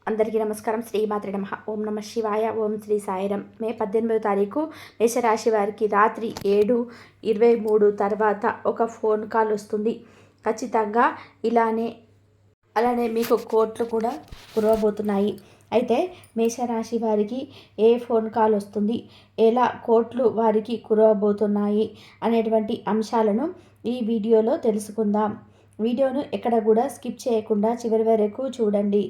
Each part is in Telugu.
అందరికీ నమస్కారం. శ్రీమాత్రే నమః. ఓం నమ శివాయ. ఓం శ్రీ సాయిరం. మే 18వ తారీఖు మేషరాశి వారికి రాత్రి 7:23 తర్వాత ఒక ఫోన్ కాల్ వస్తుంది. ఖచ్చితంగా అలానే మీకు కోట్లు కూడా కురవబోతున్నాయి. అయితే మేషరాశి వారికి ఏ ఫోన్ కాల్ వస్తుంది, ఎలా కోట్లు వారికి కురవబోతున్నాయి అనేటువంటి అంశాలను ఈ వీడియోలో తెలుసుకుందాం. వీడియోను ఎక్కడ కూడా స్కిప్ చేయకుండా చివరి వరకు చూడండి.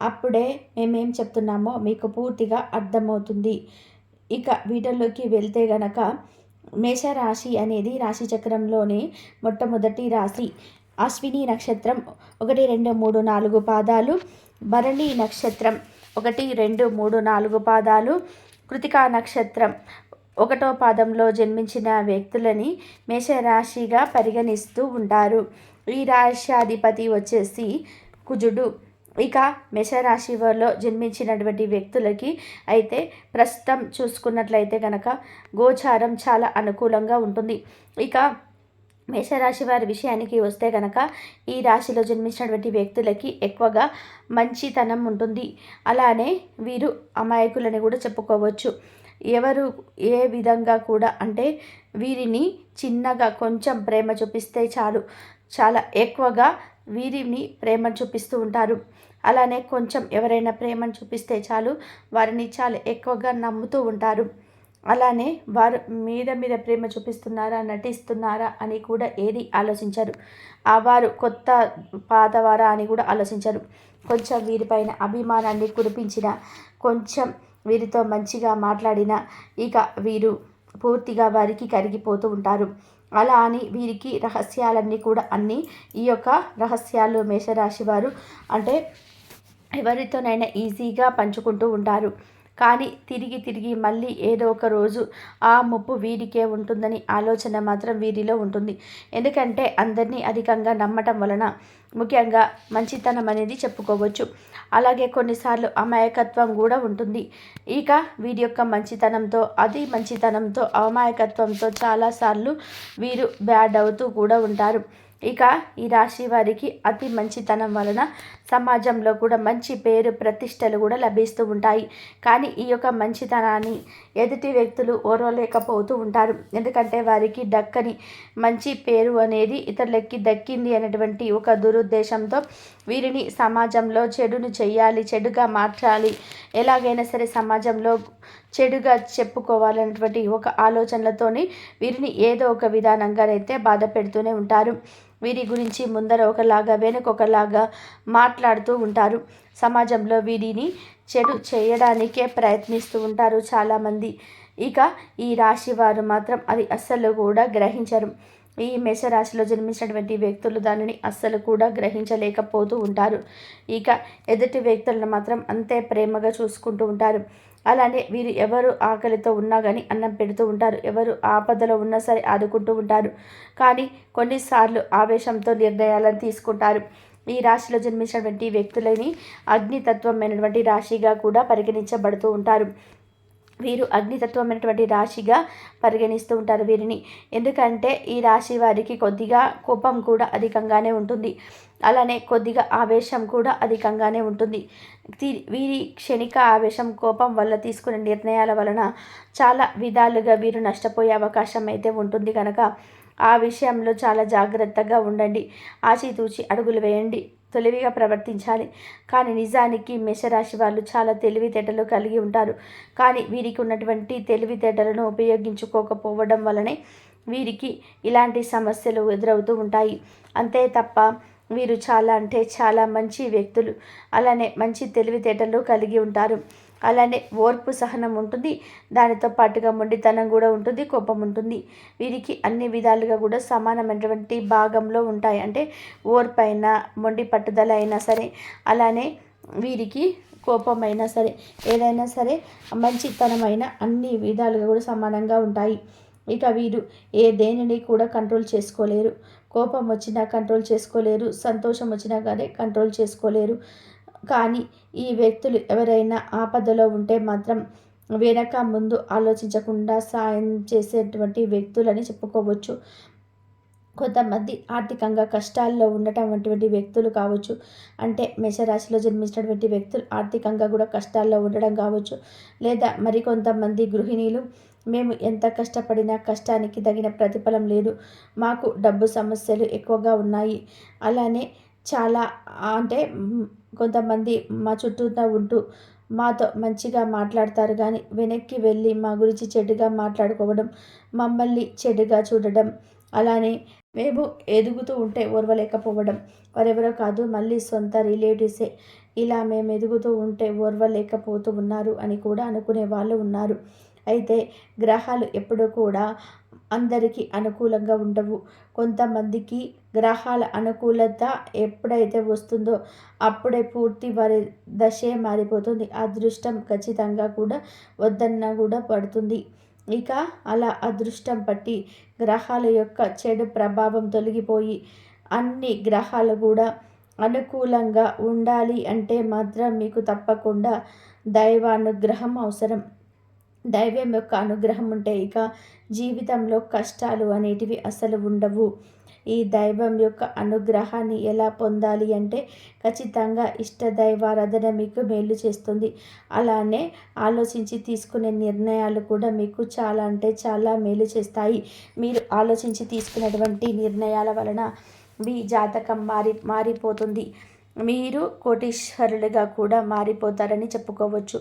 అప్పుడే మేమేం చెప్తున్నామో మీకు పూర్తిగా అర్థమవుతుంది. ఇక వీడియోలోకి వెళ్తే గనక మేషరాశి అనేది రాశి చక్రంలోని మొట్టమొదటి రాశి. అశ్విని నక్షత్రం 1, 2, 3, 4 పాదాలు, భరణి నక్షత్రం 1, 2, 3, 4 పాదాలు, కృతికా నక్షత్రం 1వ పాదంలో జన్మించిన వ్యక్తులని మేషరాశిగా పరిగణిస్తూ ఉంటారు. ఈ రాశ్యాధిపతి వచ్చేసి కుజుడు. ఇక మేషరాశి వారిలో జన్మించినటువంటి వ్యక్తులకి అయితే ప్రస్తుతం చూసుకున్నట్లయితే కనుక గోచారం చాలా అనుకూలంగా ఉంటుంది. ఇక మేషరాశి వారి విషయానికి వస్తే కనుక ఈ రాశిలో జన్మించినటువంటి వ్యక్తులకి ఎక్కువగా మంచితనం ఉంటుంది. అలానే వీరు అమాయకులని కూడా చెప్పుకోవచ్చు. ఎవరు ఏ విధంగా కూడా అంటే వీరిని చిన్నగా కొంచెం ప్రేమ చూపిస్తే చాలు, చాలా ఎక్కువగా వీరిని ప్రేమ చూపిస్తూ ఉంటారు. అలానే కొంచెం ఎవరైనా ప్రేమను చూపిస్తే చాలు వారిని చాలా ఎక్కువగా నమ్ముతూ ఉంటారు. అలానే వారు మీద ప్రేమ చూపిస్తున్నారా, నటిస్తున్నారా అని కూడా ఏది ఆలోచించరు. వారు కొత్త పాతవారా అని కూడా ఆలోచించరు. కొంచెం వీరిపైన అభిమానాన్ని కురిపించిన, కొంచెం వీరితో మంచిగా మాట్లాడిన ఇక వీరు పూర్తిగా వారికి కరిగిపోతూ ఉంటారు. అలా అని వీరికి రహస్యాలన్నీ కూడా ఈ యొక్క రహస్యాలు మేషరాశి వారు అంటే ఎవరితోనైనా ఈజీగా పంచుకుంటూ ఉంటారు. కానీ తిరిగి మళ్ళీ ఏదో ఒక రోజు ఆ ముప్పు వీరికే ఉంటుందని ఆలోచన మాత్రం వీరిలో ఉంటుంది. ఎందుకంటే అందరినీ అధికంగా నమ్మటం వలన ముఖ్యంగా మంచితనం అనేది చెప్పుకోవచ్చు. అలాగే కొన్నిసార్లు అమాయకత్వం కూడా ఉంటుంది. ఇక వీరి యొక్క మంచితనంతో అమాయకత్వంతో చాలాసార్లు వీరు బ్యాడ్ అవుతూ కూడా ఉంటారు. ఇక ఈ రాశి వారికి అతి మంచితనం వలన సమాజంలో కూడా మంచి పేరు ప్రతిష్టలు కూడా లభిస్తూ ఉంటాయి. కానీ ఈ యొక్క మంచితనాన్ని ఎదుటి వ్యక్తులు ఓర్వలేకపోతూ ఉంటారు. ఎందుకంటే వారికి దక్కని మంచి పేరు అనేది ఇతరులకి దక్కింది అనేటువంటి ఒక దురుద్దేశంతో వీరిని సమాజంలో చెడును చేయాలి, చెడుగా మార్చాలి, ఎలాగైనా సరే సమాజంలో చెడుగా చెప్పుకోవాలనేటువంటి ఒక ఆలోచనలతోని వీరిని ఏదో ఒక విధానంగానైతే బాధ పెడుతూనే ఉంటారు. వీరి గురించి ముందర ఒకలాగా వెనుకొకలాగా మాట్లాడుతూ ఉంటారు. సమాజంలో వీరిని చెడు చేయడానికే ప్రయత్నిస్తూ ఉంటారు చాలామంది. ఇక ఈ రాశి వారు మాత్రం అది అస్సలు కూడా గ్రహించరు. ఈ మేషరాశిలో జన్మించినటువంటి వ్యక్తులు దానిని అస్సలు కూడా గ్రహించలేకపోతూ ఉంటారు. ఇక ఎదుటి వ్యక్తులను మాత్రం అంతే ప్రేమగా చూసుకుంటూ ఉంటారు. అలానే వీరు ఎవరు ఆకలితో ఉన్నా కానీ అన్నం పెడుతూ ఉంటారు. ఎవరు ఆపదలో ఉన్నా సరే ఆదుకుంటూ ఉంటారు. కానీ కొన్నిసార్లు ఆవేశంతో నిర్ణయాలను తీసుకుంటారు. ఈ రాశిలో జన్మించినటువంటి వ్యక్తులని అగ్నితత్వమైనటువంటి రాశిగా కూడా పరిగణించబడుతూ ఉంటారు. వీరు అగ్నితత్వమైనటువంటి రాశిగా పరిగణిస్తూ ఉంటారు వీరిని. ఎందుకంటే ఈ రాశి వారికి కొద్దిగా కోపం కూడా అధికంగానే ఉంటుంది. అలానే కొద్దిగా ఆవేశం కూడా అధికంగానే ఉంటుంది. వీరి క్షణిక ఆవేశం, కోపం వల్ల తీసుకునే నిర్ణయాల వలన చాలా విధాలుగా వీరు నష్టపోయే అవకాశం అయితే ఉంటుంది. కనుక ఆ విషయంలో చాలా జాగ్రత్తగా ఉండండి. ఆచితూచి అడుగులు వేయండి. తెలివిగా ప్రవర్తించాలి. కానీ నిజానికి మేషరాశి వాళ్ళు చాలా తెలివితేటలు కలిగి ఉంటారు. కానీ వీరికి ఉన్నటువంటి తెలివితేటలను ఉపయోగించుకోకపోవడం వలనే వీరికి ఇలాంటి సమస్యలు ఎదురవుతూ ఉంటాయి. అంతే తప్ప వీరు చాలా మంచి వ్యక్తులు. అలానే మంచి తెలివితేటలు కలిగి ఉంటారు. అలానే ఓర్పు, సహనం ఉంటుంది. దానితో పాటుగా మొండితనం కూడా ఉంటుంది, కోపం ఉంటుంది. వీరికి అన్ని విధాలుగా కూడా సమానమైనటువంటి భాగంలో ఉంటాయి. అంటే ఓర్పైనా, మొండి పట్టుదల అయినా సరే, అలానే వీరికి కోపమైనా సరే, ఏదైనా సరే మంచితనమైన అన్ని విధాలుగా కూడా సమానంగా ఉంటాయి. ఇక వీరు దేనిని కూడా కంట్రోల్ చేసుకోలేరు. కోపం వచ్చినా కంట్రోల్ చేసుకోలేరు, సంతోషం వచ్చినా కానీ కంట్రోల్ చేసుకోలేరు. కానీ ఈ వ్యక్తులు ఎవరైనా ఆపదలో ఉంటే మాత్రం వెనక ముందు ఆలోచించకుండా సాయం చేసేటువంటి వ్యక్తులని చెప్పుకోవచ్చు. కొంతమంది ఆర్థికంగా కష్టాల్లో ఉండటటువంటి వ్యక్తులు కావచ్చు, అంటే మేషరాశిలో జన్మించినటువంటి వ్యక్తులు ఆర్థికంగా కూడా కష్టాల్లో ఉండడం కావచ్చు, లేదా మరికొంతమంది గృహిణీలు మేము ఎంత కష్టపడినా కష్టానికి తగిన ప్రతిఫలం లేదు, మాకు డబ్బు సమస్యలు ఎక్కువగా ఉన్నాయి, అలానే చాలా అంటే కొంతమంది మా చుట్టూతా ఉంటూ మాతో మంచిగా మాట్లాడతారు కానీ వెనక్కి వెళ్ళి మా గురించి చెడుగా మాట్లాడుకోవడం, మమ్మల్ని చెడుగా చూడడం, అలానే మేము ఎదుగుతూ ఉంటే ఓర్వలేకపోవడం, వారెవరో కాదు మళ్ళీ సొంత రిలేటివ్సే ఇలా మేము ఎదుగుతూ ఉంటే ఓర్వలేకపోతూ ఉన్నారు అని కూడా అనుకునే వాళ్ళు ఉన్నారు. అయితే గ్రహాలు ఎప్పుడూ కూడా అందరికీ అనుకూలంగా ఉండవు. కొంతమందికి గ్రహాల అనుకూలత ఎప్పుడైతే వస్తుందో అప్పుడే పూర్తి వారి దశే మారిపోతుంది. అదృష్టం ఖచ్చితంగా కూడా వద్దన్నా కూడా పడుతుంది. ఇక అలా అదృష్టం పట్టి గ్రహాల యొక్క చెడు ప్రభావం తొలగిపోయి అన్ని గ్రహాలు కూడా అనుకూలంగా ఉండాలి అంటే మాత్రం మీకు తప్పకుండా దైవానుగ్రహం అవసరం. దైవం యొక్క అనుగ్రహం ఉంటే ఇక జీవితంలో కష్టాలు అనేటివి అసలు ఉండవు. ఈ దైవం యొక్క అనుగ్రహాన్ని ఎలా పొందాలి అంటే ఖచ్చితంగా ఇష్ట దైవారాధన మీకు మేలు చేస్తుంది. అలానే ఆలోచించి తీసుకునే నిర్ణయాలు కూడా మీకు చాలా అంటే చాలా మేలు చేస్తాయి. మీరు ఆలోచించి తీసుకున్నటువంటి నిర్ణయాల వలన మీ జాతకం మారిపోతుంది. మీరు కోటీశ్వరులుగా కూడా మారిపోతారని చెప్పుకోవచ్చు.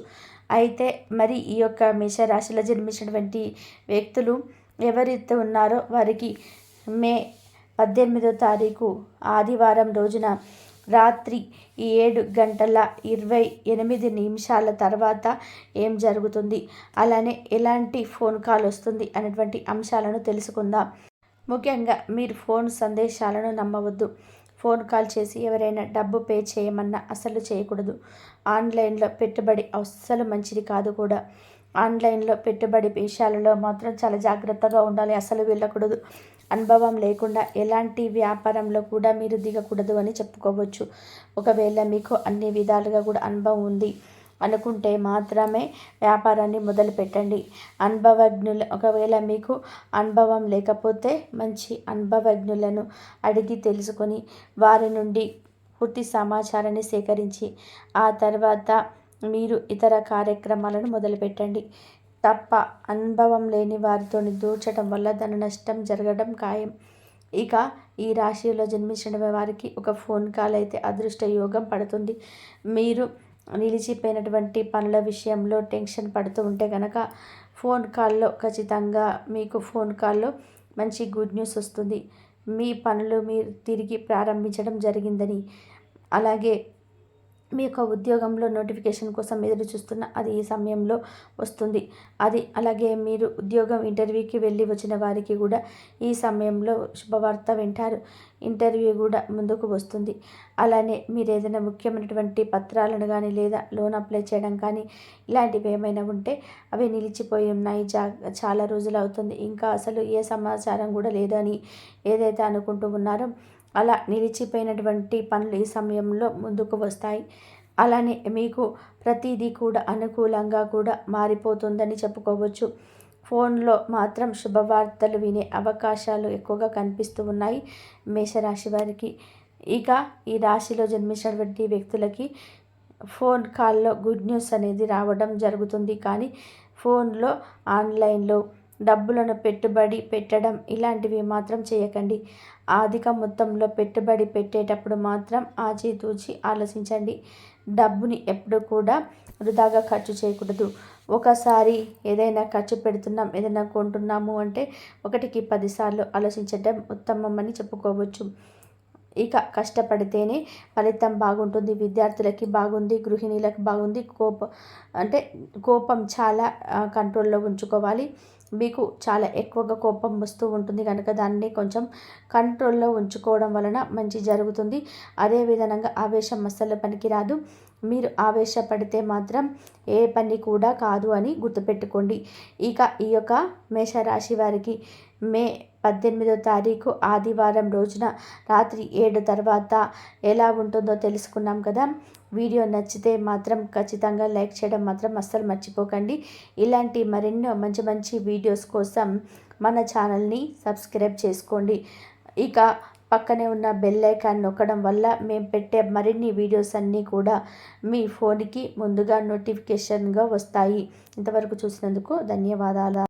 అయితే మరి ఈ యొక్క మేషరాశిలో జన్మించినటువంటి వ్యక్తులు ఎవరైతే ఉన్నారో వారికి మే 18వ తారీఖు ఆదివారం రోజున రాత్రి 7:28 తర్వాత ఏం జరుగుతుంది, అలానే ఎలాంటి ఫోన్ కాల్ వస్తుంది అనేటువంటి అంశాలను తెలుసుకుందాం. ముఖ్యంగా మీరు ఫోన్ సందేశాలను నమ్మవద్దు. ఫోన్ కాల్ చేసి ఎవరైనా డబ్బు పే చేయమన్నా అస్సలు చేయకూడదు. ఆన్లైన్లో పెట్టుబడి అస్సలు మంచిది కాదు కూడా. ఆన్లైన్లో పెట్టుబడి విషయాలలో మాత్రం చాలా జాగ్రత్తగా ఉండాలి. అసలు వెళ్ళకూడదు. అనుభవం లేకుండా ఎలాంటి వ్యాపారంలో కూడా మీరు దిగకూడదు అని చెప్పుకోవచ్చు. ఒకవేళ మీకు అన్ని విధాలుగా కూడా అనుభవం ఉంది అనుకుంటే మాత్రమే వ్యాపారాన్ని మొదలుపెట్టండి. ఒకవేళ మీకు అనుభవం లేకపోతే మంచి అనుభవజ్ఞులను అడిగి తెలుసుకొని వారి నుండి పూర్తి సమాచారాన్ని సేకరించి ఆ తర్వాత మీరు ఇతర కార్యక్రమాలను మొదలుపెట్టండి. తప్ప అనుభవం లేని వారితో దూర్చడం వల్ల ధన నష్టం జరగడం ఖాయం. ఇక ఈ రాశిలో జన్మించిన వారికి ఒక ఫోన్ కాల్ అయితే అదృష్ట యోగం పడుతుంది. మీరు నిలిచిపోయినటువంటి పనుల విషయంలో టెన్షన్ పడుతూ ఉంటే కనుక ఫోన్ కాల్లో ఖచ్చితంగా మీకు ఫోన్ కాల్లో మంచి గుడ్ న్యూస్ వస్తుంది. మీ పనులు మీరు తిరిగి ప్రారంభించడం జరిగిందని, అలాగే మీ యొక్క ఉద్యోగంలో నోటిఫికేషన్ కోసం ఎదురు చూస్తున్న అది ఈ సమయంలో వస్తుంది. అలాగే మీరు ఉద్యోగం ఇంటర్వ్యూకి వెళ్ళి వచ్చిన వారికి కూడా ఈ సమయంలో శుభవార్త వింటారు. ఇంటర్వ్యూ కూడా ముందుకు వస్తుంది. అలానే మీరు ఏదైనా ముఖ్యమైనటువంటి పత్రాలను కానీ లేదా లోన్ అప్లై చేయడం కానీ ఇలాంటివి ఏమైనా ఉంటే అవి నిలిచిపోయి ఉన్నాయి, చాలా రోజులు అవుతుంది, ఇంకా అసలు ఏ సమాచారం కూడా లేదని ఏదైతే అనుకుంటూ ఉన్నారో అలా నిలిచిపోయినటువంటి పనులు ఈ సమయంలో ముందుకు వస్తాయి. అలానే మీకు ప్రతిదీ కూడా అనుకూలంగా కూడా మారిపోతుందని చెప్పుకోవచ్చు. ఫోన్లో మాత్రం శుభవార్తలు వినే అవకాశాలు ఎక్కువగా కనిపిస్తూ ఉన్నాయి మేషరాశి వారికి. ఇక ఈ రాశిలో జన్మించినటువంటి వ్యక్తులకి ఫోన్ కాల్లో గుడ్ న్యూస్ అనేది రావడం జరుగుతుంది. కానీ ఫోన్లో ఆన్లైన్లో డబ్బులను పెట్టుబడి పెట్టడం ఇలాంటివి మాత్రం చేయకండి. అధిక మొత్తంలో పెట్టుబడి పెట్టేటప్పుడు మాత్రం ఆచితూచి ఆలోచించండి. డబ్బుని ఎప్పుడు కూడా వృధాగా ఖర్చు చేయకూడదు. ఒకసారి ఏదైనా ఖర్చు పెడుతున్నాం, ఏదైనా కొంటున్నాము అంటే 1కి 10 సార్లు ఆలోచించడం ఉత్తమం అని చెప్పుకోవచ్చు. ఇక కష్టపడితేనే ఫలితం బాగుంటుంది. విద్యార్థులకి బాగుంది, గృహిణీలకు బాగుంది. కోపం చాలా కంట్రోల్లో ఉంచుకోవాలి. మీకు చాలా ఎక్కువగా కోపం వస్తూ ఉంటుంది కనుక దాన్ని కొంచెం కంట్రోల్లో ఉంచుకోవడం వలన మంచి జరుగుతుంది. అదేవిధంగా ఆవేశం అస్సలు పనికిరాదు. మీరు ఆవేశపడితే మాత్రం ఏ పని కూడా కాదు అని గుర్తుపెట్టుకోండి. ఇక ఈ యొక్క మేషరాశి వారికి మే 18వ తారీఖు ఆదివారం రోజున రాత్రి 7 తర్వాత ఎలా ఉంటుందో తెలుసుకున్నాం కదా. వీడియో నచ్చితే మాత్రం ఖచ్చితంగా లైక్ చేయడం మాత్రం అస్సలు మర్చిపోకండి. ఇలాంటి మరెన్నో మంచి మంచి వీడియోస్ కోసం మన ఛానల్ని సబ్స్క్రైబ్ చేసుకోండి. ఇక పక్కనే ఉన్న బెల్ ఐకాన్ నొక్కడం వల్ల మేము పెట్టే మరిన్ని వీడియోస్ అన్నీ కూడా మీ ఫోన్కి ముందుగా నోటిఫికేషన్గా వస్తాయి. ఇంతవరకు చూసినందుకు ధన్యవాదాలు.